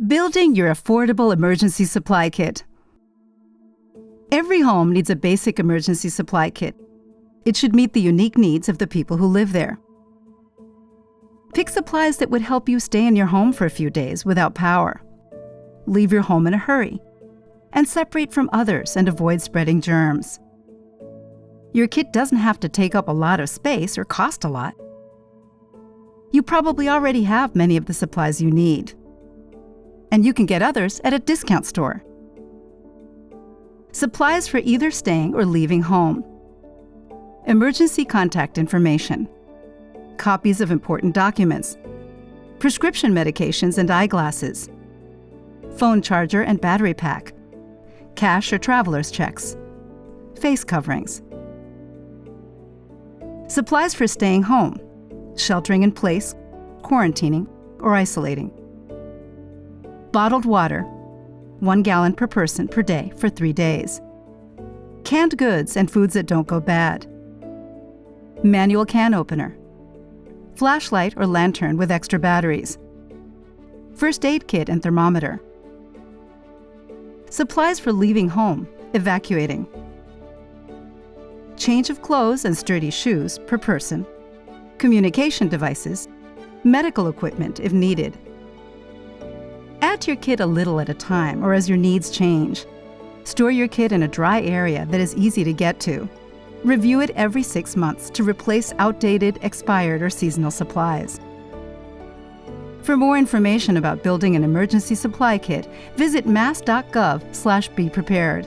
Building your affordable emergency supply kit. Every home needs a basic emergency supply kit. It should meet the unique needs of the people who live there. Pick supplies that would help you stay in your home for a few days without power. Leave your home in a hurry. And separate from others and avoid spreading germs. Your kit doesn't have to take up a lot of space or cost a lot. You probably already have many of the supplies you need. And you can get others at a discount store. Supplies for either staying or leaving home. Emergency contact information. Copies of important documents. Prescription medications and eyeglasses. Phone charger and battery pack. Cash or traveler's checks. Face coverings. Supplies for staying home. Sheltering in place, quarantining, or isolating. Bottled water, 1 gallon per person per day for 3 days. Canned goods and foods that don't go bad. Manual can opener. Flashlight or lantern with extra batteries. First aid kit and thermometer. Supplies for leaving home, evacuating. Change of clothes and sturdy shoes per person. Communication devices. Medical equipment if needed. Add to your kit a little at a time or as your needs change. Store your kit in a dry area that is easy to get to. Review it every 6 months to replace outdated, expired, or seasonal supplies. For more information about building an emergency supply kit, visit mass.gov/beprepared.